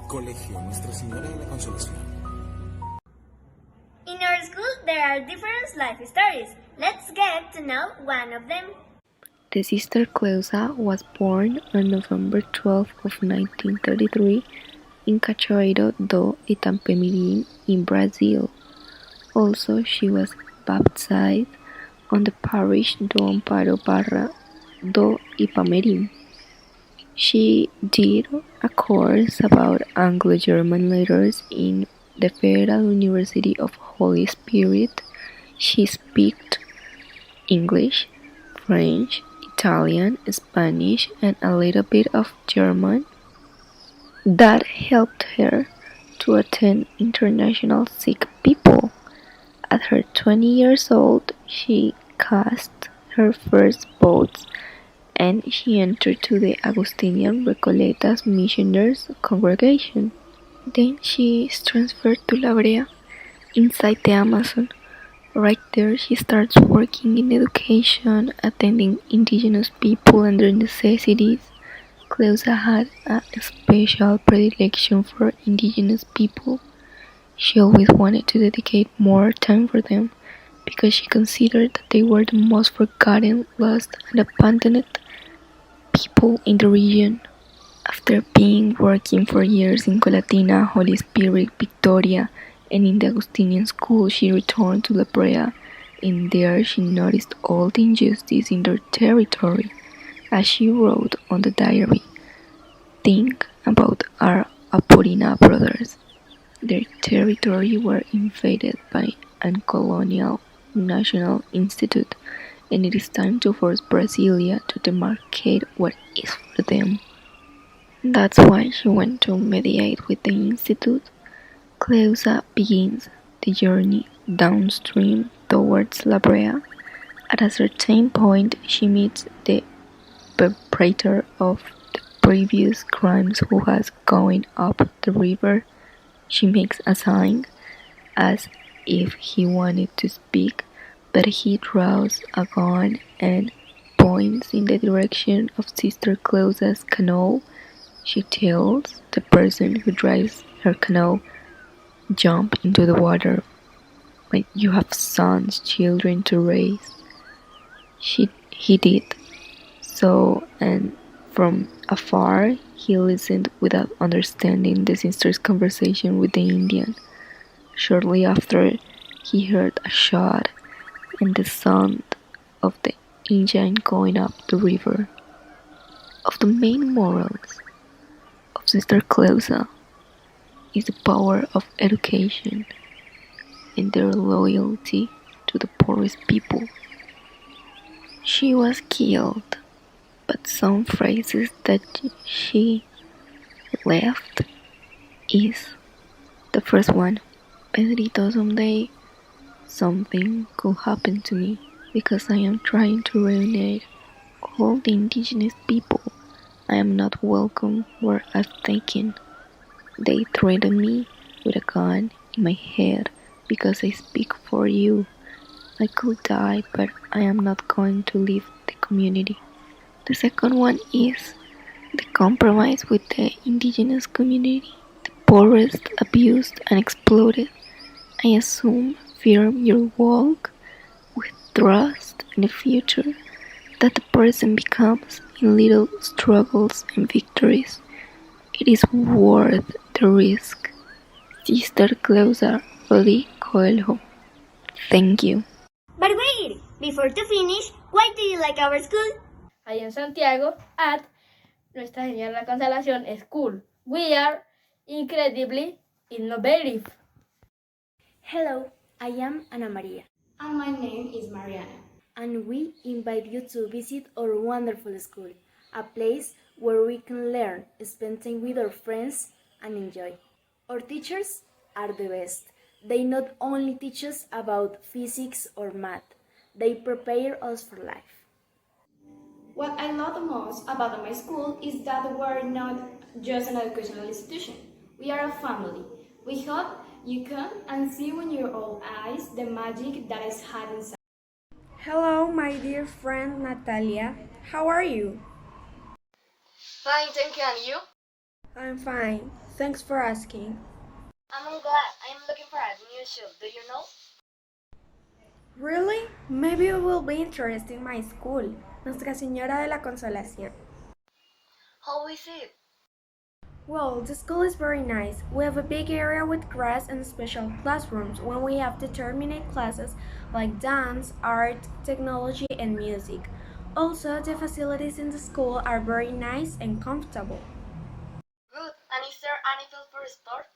Colegio Nuestra Señora de la Consolación. In our school, there are different life stories. Let's get to know one of them. The Sister Cleusa was born on November 12 of 1933 in Cachoeiro do Itapemirim in Brazil. Also, she was baptized on the parish do Amparo Barra do Ipameri. She did a course about Anglo-German letters in the Federal University of Holy Spirit. She speaks English, French, Italian, Spanish, and a little bit of German. That helped her to attend international sick people. At her 20 years old, she cast her first votes and she entered to the Augustinian Recoletas Missioners congregation. Then she is transferred to La Brea, inside the Amazon. Right there she starts working in education, attending indigenous people and their necessities. Cleusa had a special predilection for indigenous people. She always wanted to dedicate more time for them because she considered that they were the most forgotten, lost, and abandoned people in the region. After being working for years in Colatina, Holy Spirit, Victoria, and in the Augustinian school, she returned to La Brea, and there she noticed all the injustice in their territory. As she wrote on the diary, "Think about our Apurina brothers. Their territory were invaded by a colonial national institute, and it is time to force Brasilia to demarcate what is for them." That's why she went to mediate with the institute. Cleusa begins the journey downstream towards La Brea. At a certain point, she meets the perpetrator of the previous crimes who has going up the river. She makes a sign as if he wanted to speak, but he draws a gun and points in the direction of Sister Cleusa's canoe. She tells the person who drives her canoe, "Jump into the water. But you have sons, children to raise." He did so, and from afar he listened without understanding the sister's conversation with the Indian. Shortly after, he heard a shot and the sound of the engine going up the river. Of the main morals of Sister Cleusa is the power of education and their loyalty to the poorest people. She was killed, but some phrases that she left is the first one, "Pedrito, someday something could happen to me because I am trying to reunite all the indigenous people. I am not welcome where I've taken. They threaten me with a gun in my head because I speak for you. I could die, but I am not going to leave the community." The second one is the compromise with the indigenous community, the poorest, abused, and exploited. "I assume firm your walk with trust in the future that the person becomes in little struggles and victories. It is worth the risk." Sister Cleusa Lee Coelho. Thank you. But wait, before to finish, why do you like our school? I am Santiago at Nuestra Señora de la Consolación School. We are incredibly innovative. Hello, I am Ana Maria, And my name is Mariana. and we invite you to visit our wonderful school, a place where we can learn, spend time with our friends, and enjoy. Our teachers are the best. They not only teach us about physics or math, they prepare us for life. What I love the most about my school is that we're not just an educational institution. We are a family. We hope you come and see with your own eyes the magic that is hidden inside. Hello, my dear friend Natalia. How are you? Fine, thank you, and you? I'm fine. Thanks for asking. I'm glad. I am looking for a new shoe. Do you know? Really? Maybe you will be interested in my school, Nuestra Señora de la Consolación. How is it? Well, the school is very nice. We have a big area with grass and special classrooms when we have determinate classes like dance, art, technology, and music. Also, the facilities in the school are very nice and comfortable. Good. And is there any field for sports?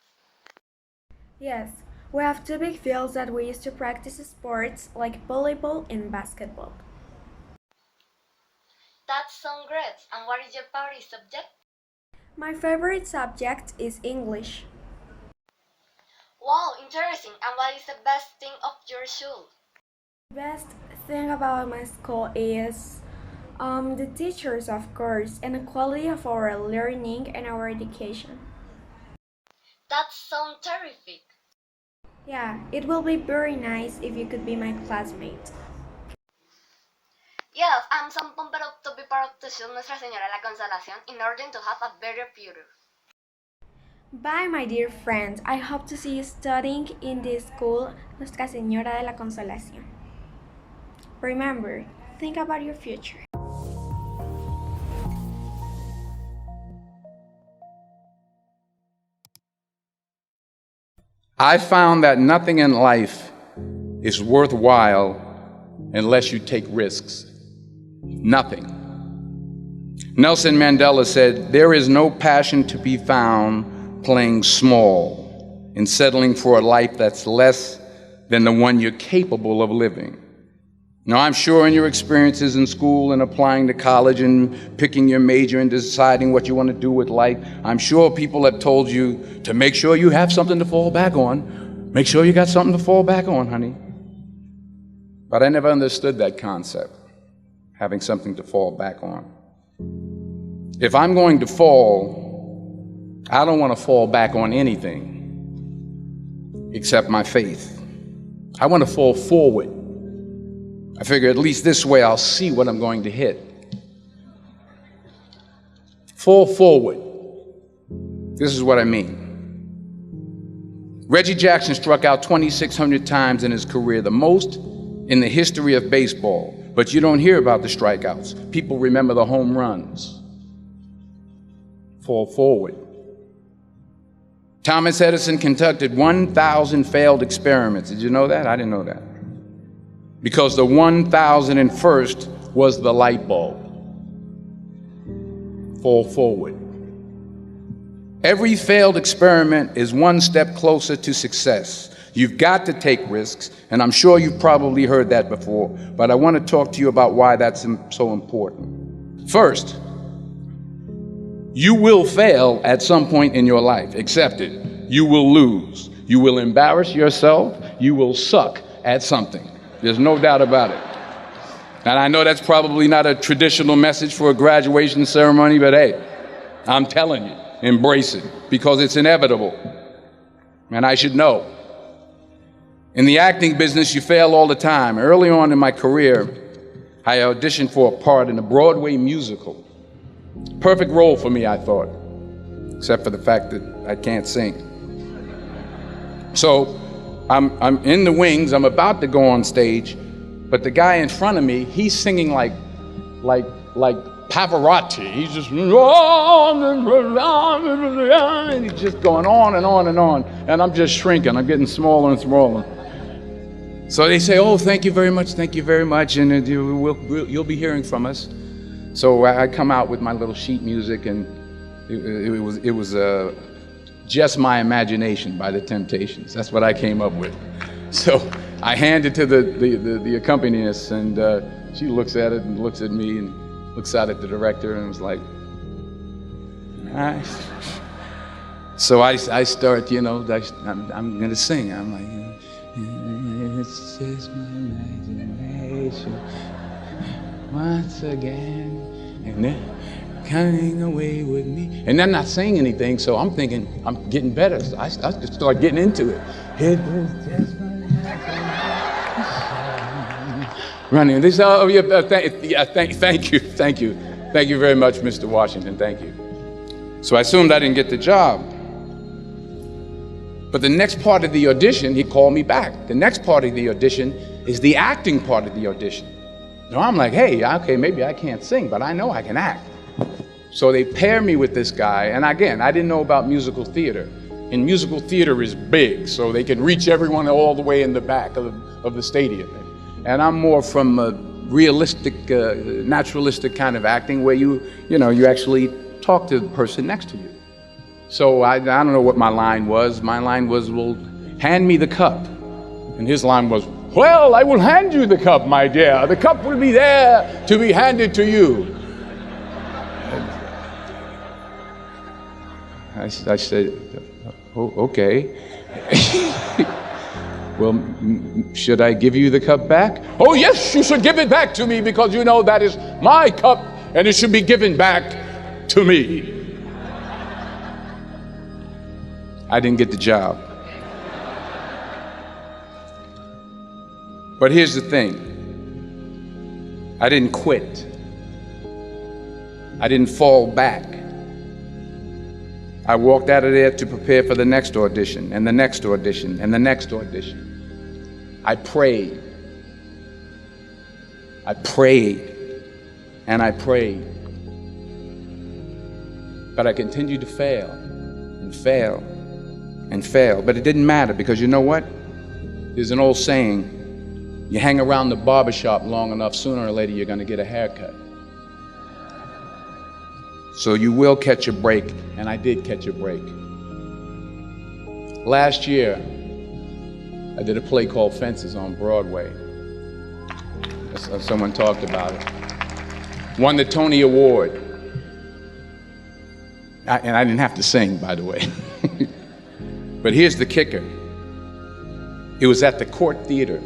Yes, we have two big fields that we use to practice sports like volleyball and basketball. That sounds great. And what is your favorite subject? My favorite subject is English. Wow, interesting. And what is the best thing of your school? The best thing about my school is the teachers, of course, and the quality of our learning and our education. That sounds terrific. Yeah, it will be very nice if you could be my classmate. Yes, I'm so pumped up to be part of the show Nuestra Señora de la Consolación in order to have a better future. Bye, my dear friend. I hope to see you studying in this school Nuestra Señora de la Consolación. Remember, think about your future. I found that nothing in life is worthwhile unless you take risks. Nothing. Nelson Mandela said, "There is no passion to be found playing small and settling for a life that's less than the one you're capable of living." Now, I'm sure in your experiences in school and applying to college and picking your major and deciding what you want to do with life, I'm sure people have told you to make sure you have something to fall back on. Make sure you got something to fall back on, honey. But I never understood that concept, having something to fall back on. If I'm going to fall, I don't want to fall back on anything except my faith. I want to fall forward. I figure at least this way I'll see what I'm going to hit. Fall forward. This is what I mean. Reggie Jackson struck out 2,600 times in his career, the most in the history of baseball. But you don't hear about the strikeouts. People remember the home runs. Fall forward. Thomas Edison conducted 1,000 failed experiments. Did you know that? I didn't know that. Because the 1,001st was the light bulb. Fall forward. Every failed experiment is one step closer to success. You've got to take risks, and I'm sure you've probably heard that before, but I want to talk to you about why that's so important. First, you will fail at some point in your life. Accept it. You will lose. You will embarrass yourself. You will suck at something. There's no doubt about it. And I know that's probably not a traditional message for a graduation ceremony, but hey, I'm telling you, embrace it, because it's inevitable. And I should know. In the acting business, you fail all the time. Early on in my career, I auditioned for a part in a Broadway musical. Perfect role for me, I thought, except for the fact that I can't sing. So I'm in the wings, I'm about to go on stage, but the guy in front of me, he's singing like Pavarotti. He's just, and he's just going on and on and on, and I'm just shrinking, I'm getting smaller and smaller. So they say, "Oh, thank you very much, and you'll be hearing from us." So I come out with my little sheet music, and it was Just My Imagination by the Temptations. That's what I came up with. So I hand it to the accompanist, and she looks at it and looks at me and looks out at the director and was like, "Nice." So I start, I'm gonna sing. I'm like, "It's just my imagination once again, and then coming away with me." And I'm not saying anything, so I'm thinking I'm getting better. So I just start getting into it. It was just my imagination. Running. This, oh yeah, thank you very much, Mr. Washington. Thank you. So I assumed I didn't get the job. But the next part of the audition, he called me back. The next part of the audition is the acting part of the audition. So I'm like, hey, okay, maybe I can't sing, but I know I can act. So they pair me with this guy, and again, I didn't know about musical theater. And musical theater is big, so they can reach everyone all the way in the back of the stadium. And I'm more from a realistic, naturalistic kind of acting where you actually talk to the person next to you. So I don't know what my line was. My line was, well, hand me the cup. And his line was, well, I will hand you the cup, my dear. The cup will be there to be handed to you. I said, oh, okay. Well, should I give you the cup back? Oh, yes, you should give it back to me because you know that is my cup and it should be given back to me. I didn't get the job. But here's the thing. I didn't quit. I didn't fall back. I walked out of there to prepare for the next audition and the next audition and the next audition. I prayed. I prayed and I prayed. But I continued to fail and fail and fail. But it didn't matter because you know what? There's an old saying, you hang around the barbershop long enough, sooner or later you're going to get a haircut. So you will catch a break, and I did catch a break. Last year, I did a play called Fences on Broadway. Someone talked about it. Won the Tony Award. And I didn't have to sing, by the way. But here's the kicker. It was at the Court Theater.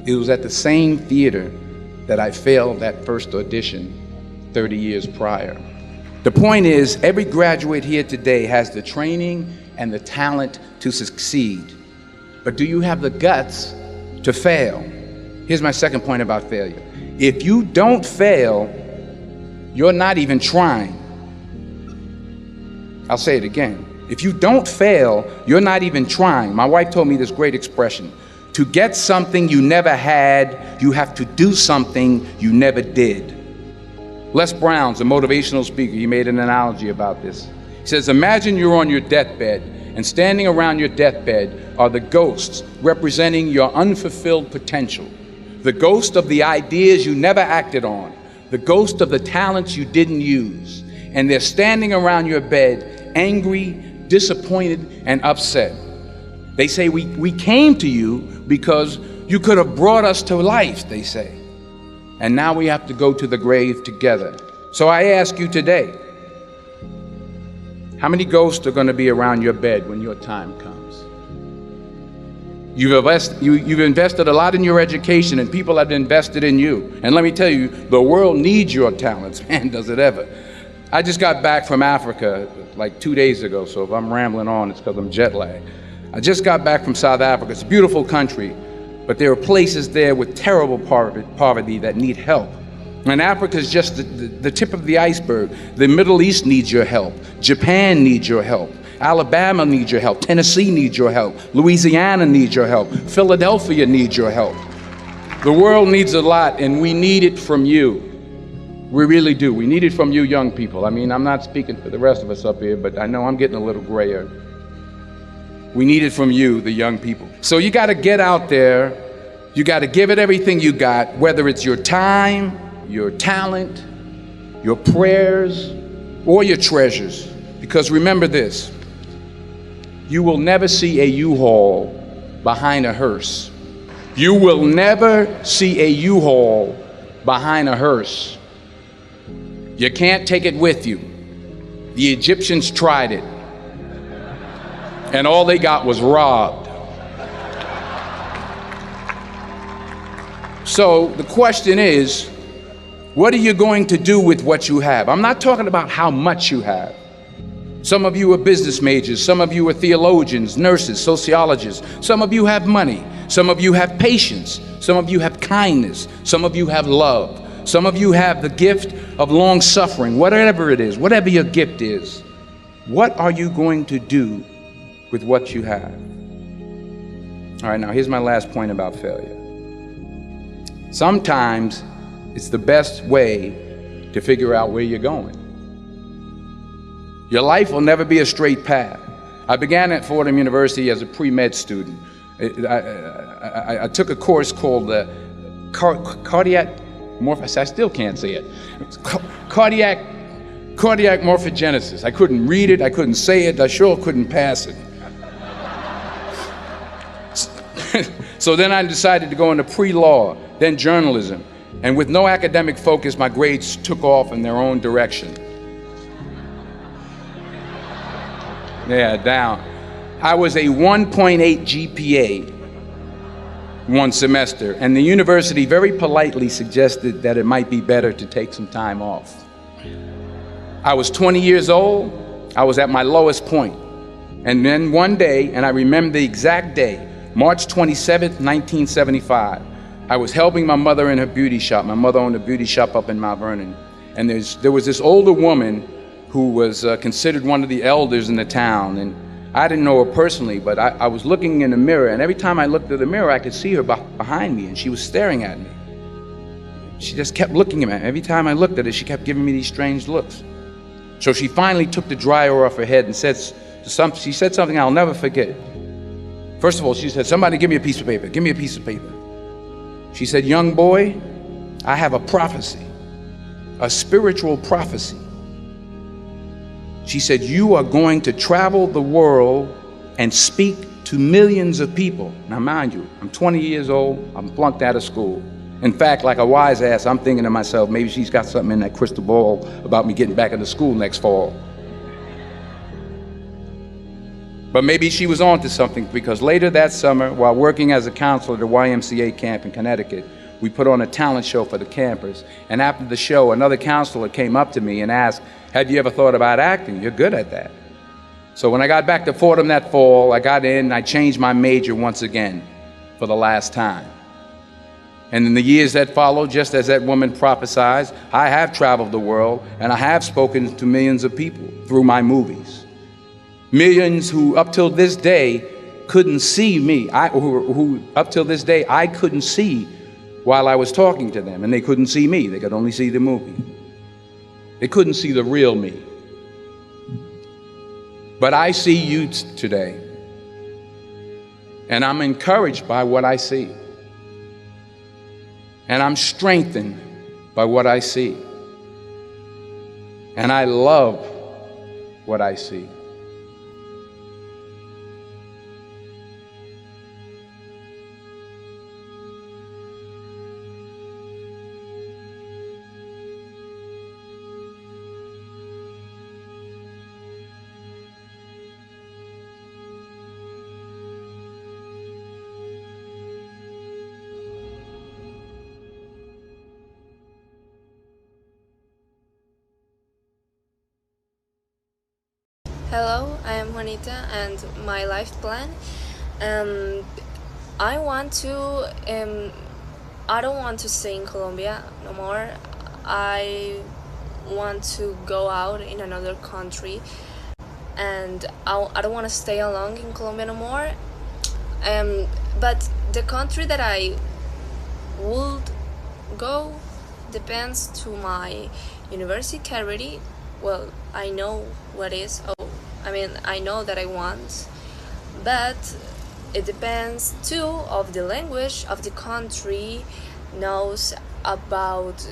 It was at the same theater that I failed that first audition 30 years prior. The point is, every graduate here today has the training and the talent to succeed. But do you have the guts to fail? Here's my second point about failure. If you don't fail, you're not even trying. I'll say it again. If you don't fail, you're not even trying. My wife told me this great expression. To get something you never had, you have to do something you never did. Les Brown's a motivational speaker. He made an analogy about this. He says, imagine you're on your deathbed, and standing around your deathbed are the ghosts representing your unfulfilled potential. The ghost of the ideas you never acted on. The ghost of the talents you didn't use. And they're standing around your bed, angry, disappointed, and upset. They say, we came to you because you could have brought us to life, they say. And now we have to go to the grave together. So I ask you today, how many ghosts are going to be around your bed when your time comes? You've invested a lot in your education, and people have invested in you. And let me tell you, the world needs your talents. Man, does it ever. I just got back from Africa like 2 days ago, so if I'm rambling on, it's because I'm jet lagged. I just got back from South Africa. It's a beautiful country, but there are places there with terrible poverty that need help. And Africa is just the tip of the iceberg. The Middle East needs your help. Japan needs your help. Alabama needs your help. Tennessee needs your help. Louisiana needs your help. Philadelphia needs your help. The world needs a lot, and we need it from you. We really do. We need it from you young people. I mean, I'm not speaking for the rest of us up here, but I know I'm getting a little grayer. We need it from you, the young people. So you got to get out there. You got to give it everything you got, whether it's your time, your talent, your prayers, or your treasures. Because remember this, you will never see a U-Haul behind a hearse. You will never see a U-Haul behind a hearse. You can't take it with you. The Egyptians tried it, and all they got was robbed. So the question is, what are you going to do with what you have? I'm not talking about how much you have. Some of you are business majors, some of you are theologians, nurses, sociologists. Some of you have money, some of you have patience, some of you have kindness, some of you have love. Some of you have the gift of long suffering, whatever it is, whatever your gift is. What are you going to do with what you have. All right, now here's my last point about failure. Sometimes it's the best way to figure out where you're going. Your life will never be a straight path. I began at Fordham University as a pre-med student. I took a course called cardiac morphogenesis. I still can't say it. Cardiac morphogenesis. I couldn't read it, I couldn't say it, I sure couldn't pass it. So then I decided to go into pre-law, then journalism. And with no academic focus, my grades took off in their own direction. Yeah, down. I was a 1.8 GPA one semester, and the university very politely suggested that it might be better to take some time off. I was 20 years old, I was at my lowest point. And then one day, and I remember the exact day, March 27th, 1975, I was helping my mother in her beauty shop. My mother owned a beauty shop up in Mount Vernon. And there was this older woman who was considered one of the elders in the town. And I didn't know her personally, but I was looking in the mirror, and every time I looked at the mirror, I could see her behind me, and she was staring at me. She just kept looking at me. Every time I looked at her, she kept giving me these strange looks. So she finally took the dryer off her head and she said something I'll never forget. First of all, she said, "Somebody give me a piece of paper, give me a piece of paper." She said, "Young boy, I have a prophecy, a spiritual prophecy." She said, "You are going to travel the world and speak to millions of people." Now mind you, I'm 20 years old, I'm flunked out of school. In fact, like a wise ass, I'm thinking to myself, maybe she's got something in that crystal ball about me getting back into school next fall. But maybe she was on to something, because later that summer, while working as a counselor at the YMCA camp in Connecticut, we put on a talent show for the campers. And after the show, another counselor came up to me and asked, "Have you ever thought about acting? You're good at that." So when I got back to Fordham that fall, I got in and I changed my major once again for the last time. And in the years that followed, just as that woman prophesied, I have traveled the world and I have spoken to millions of people through my movies. Millions who up till this day couldn't see me, who up till this day I couldn't see while I was talking to them, and they couldn't see me, they could only see the movie. They couldn't see the real me. But I see you today, and I'm encouraged by what I see. And I'm strengthened by what I see. And I love what I see. Hello, I am Juanita, and my life plan. I want to. I don't want to stay in Colombia no more. I want to go out in another country, and I don't want to stay alone in Colombia no more. But the country that I would go depends to my university career. Well, I know what is. I know that I want, but it depends too of the language of the country, knows about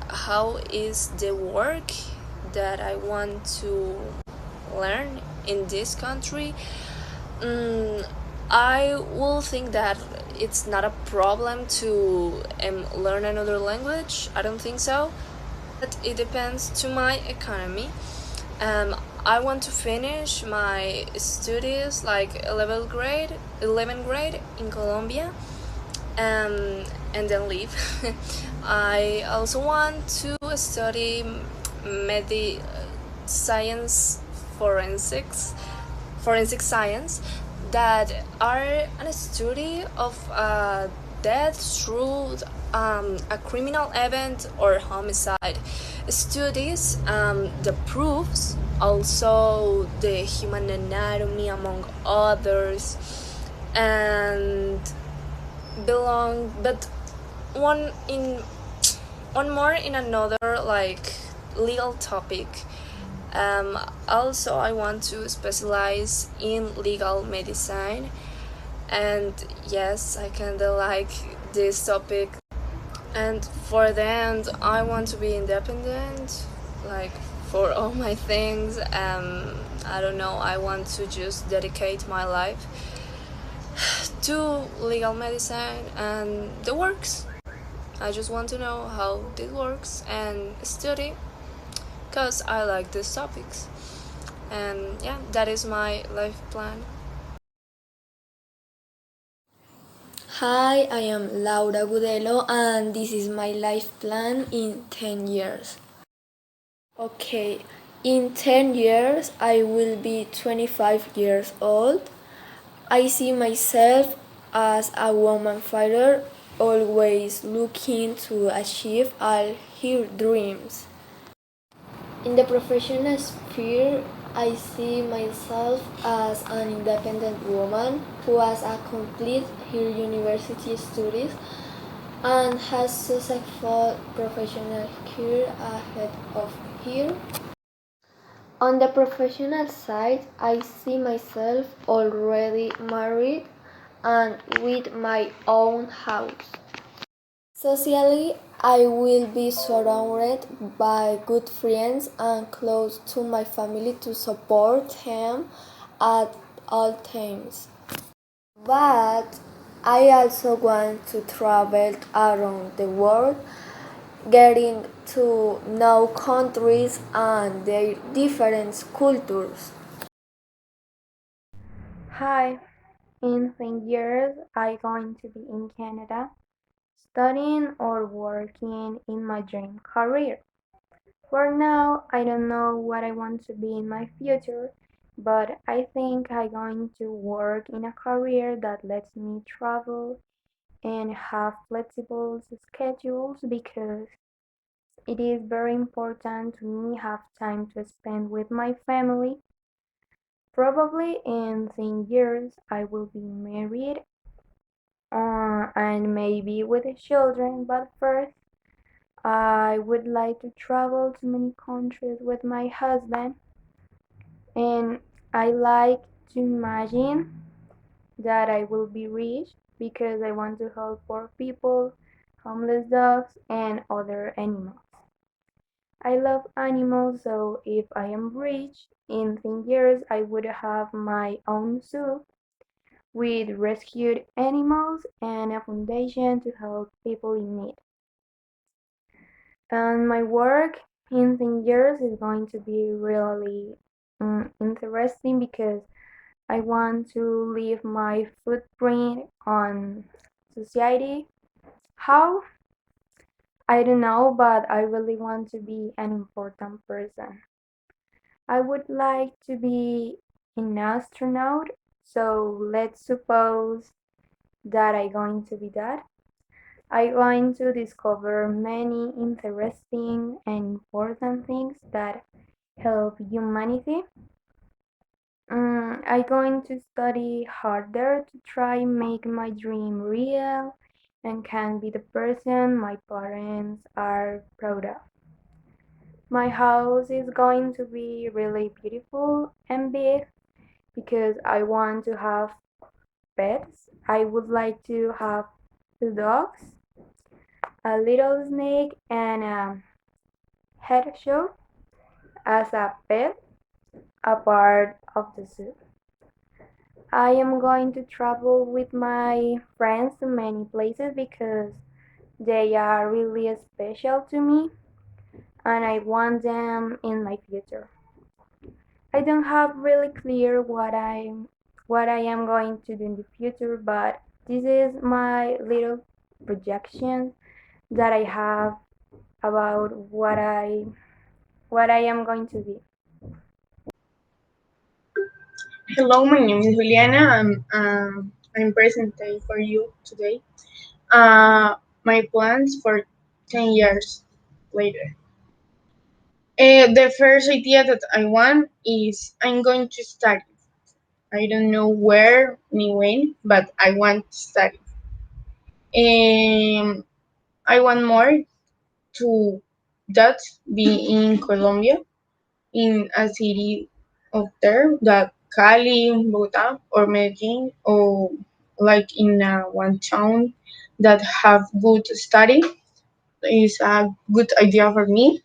how is the work that I want to learn in this country. I will think that it's not a problem to learn another language. I don't think so, but it depends to my economy. I want to finish my studies like 11th grade in Colombia, and then leave. I also want to study forensic science, that are a study of death through a criminal event or homicide. Studies the proofs also the human anatomy, among others, and belong, but one in one more in another like legal topic. Also, I want to specialize in legal medicine, and yes, I kind of like this topic. And for the end, I want to be independent, like for all my things. I don't know, I want to just dedicate my life to legal medicine and the works. I just want to know how it works and study because I like these topics. And yeah, that is my life plan. Hi, I am Laura Gudelo and this is my life plan in 10 years. Okay, in 10 years I will be 25 years old. I see myself as a woman fighter, always looking to achieve all her dreams. In the professional sphere, I see myself as an independent woman who has completed her university studies and has successful professional career ahead of her. On the professional side, I see myself already married and with my own house. Socially, I will be surrounded by good friends and close to my family to support them at all times. But I also want to travel around the world, getting to know countries and their different cultures. Hi, in 10 years I'm going to be in Canada, studying or working in my dream career. For now, I don't know what I want to be in my future, but I think I'm going to work in a career that lets me travel and have flexible schedules because it is very important to me have time to spend with my family. Probably in 10 years I will be married and maybe with children, but first I would like to travel to many countries with my husband, and I like to imagine that I will be rich because I want to help poor people, homeless dogs, and other animals. I love animals, so if I am rich, in 10 years I would have my own zoo with rescued animals and a foundation to help people in need. And my work in 10 years is going to be really interesting because I want to leave my footprint on society. How? I don't know, but I really want to be an important person. I would like to be an astronaut, so let's suppose that I'm going to be that. I'm going to discover many interesting and important things that help humanity. I'm going to study harder to try make my dream real and can be the person my parents are proud of. My house is going to be really beautiful and big because I want to have pets. I would like to have two dogs, a little snake, and a hedgehog as a pet, a part of the zoo. I am going to travel with my friends to many places because they are really special to me and I want them in my future. I don't have really clear what I am going to do in the future, but this is my little projections that I have about what I am going to be. Hello, my name is Juliana. I'm presenting for you today. Uh, my plans for 10 years later. The first idea that I want is I'm going to study. I don't know where ni when, but I want to study. I want more to that be in Colombia, in a city of there, that Cali, Bogota, or Medellin, or like in one town that have good study is a good idea for me.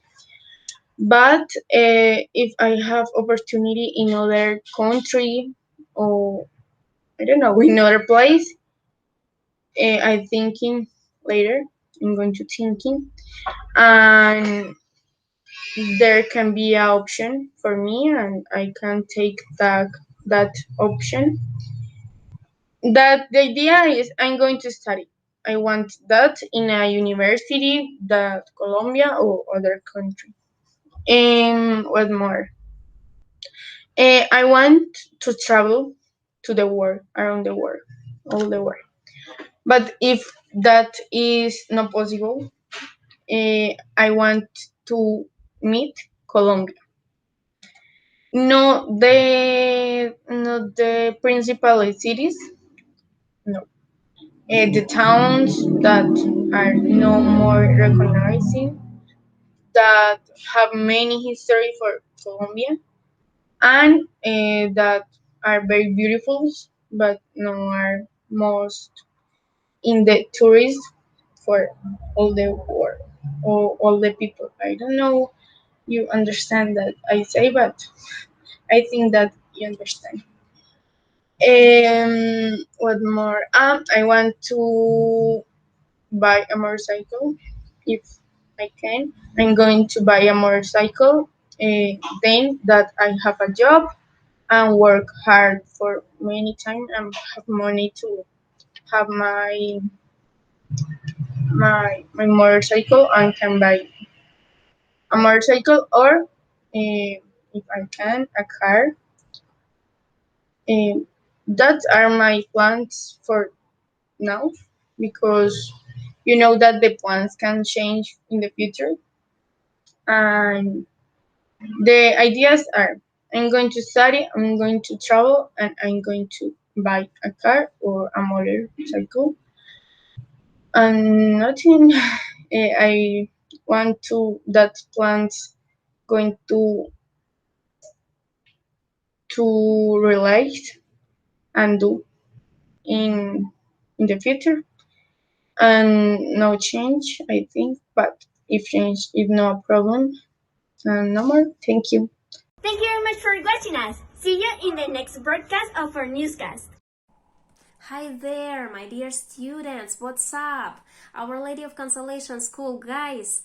But if I have opportunity in other country or I don't know in other place, I thinking later. I'm going to thinking, and there can be an option for me, and I can take that option. That the idea is I'm going to study. I want that in a university, that Colombia or other country. And what more? I want to travel to the world, around the world, all the world. But if that is not possible, I want to meet Colombia. Not the principal cities, no. The towns that are no more recognizing, that have many history for Colombia, and that are very beautiful, but no are most in the tourist for all the world or all the people. I don't know you understand that I say, but I think that you understand. What more? I want to buy a motorcycle if I can. I'm going to buy a motorcycle. Then that I have a job and work hard for many time and have money to have my motorcycle and can buy a motorcycle or if I can a car. Um, that are my plans for now because you know that the plans can change in the future and the ideas are I'm going to study, I'm going to travel, and I'm going to buy a car or a motorcycle and nothing. I want to that plans going to relate and do in in the future and no change I think, but if change is no problem, no more. Thank you. Thank you very much for watching us. See you in the next broadcast of our newscast. Hi there, my dear students, what's up? Our Lady of Consolation School, guys.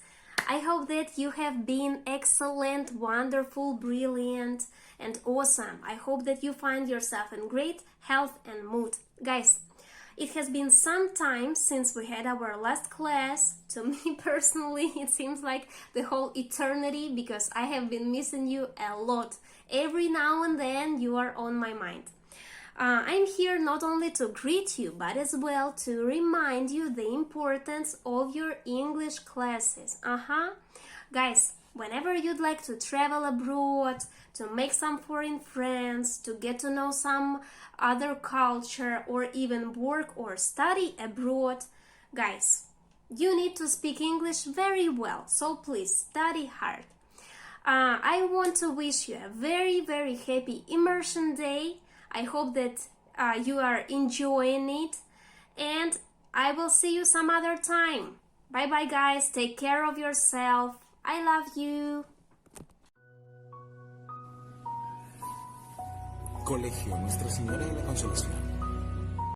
I hope that you have been excellent, wonderful, brilliant, and awesome. I hope that you find yourself in great health and mood. Guys, it has been some time since we had our last class. To me personally, it seems like the whole eternity because I have been missing you a lot. Every now and then you are on my mind. I'm here not only to greet you, but as well to remind you the importance of your English classes. Guys, whenever you'd like to travel abroad, to make some foreign friends, to get to know some other culture, or even work or study abroad, guys, you need to speak English very well, so please study hard. I want to wish you a very, very happy Immersion Day. I hope that you are enjoying it, and I will see you some other time. Bye bye, guys. Take care of yourself. I love you. Colegio Nuestra Señora de la Consolación.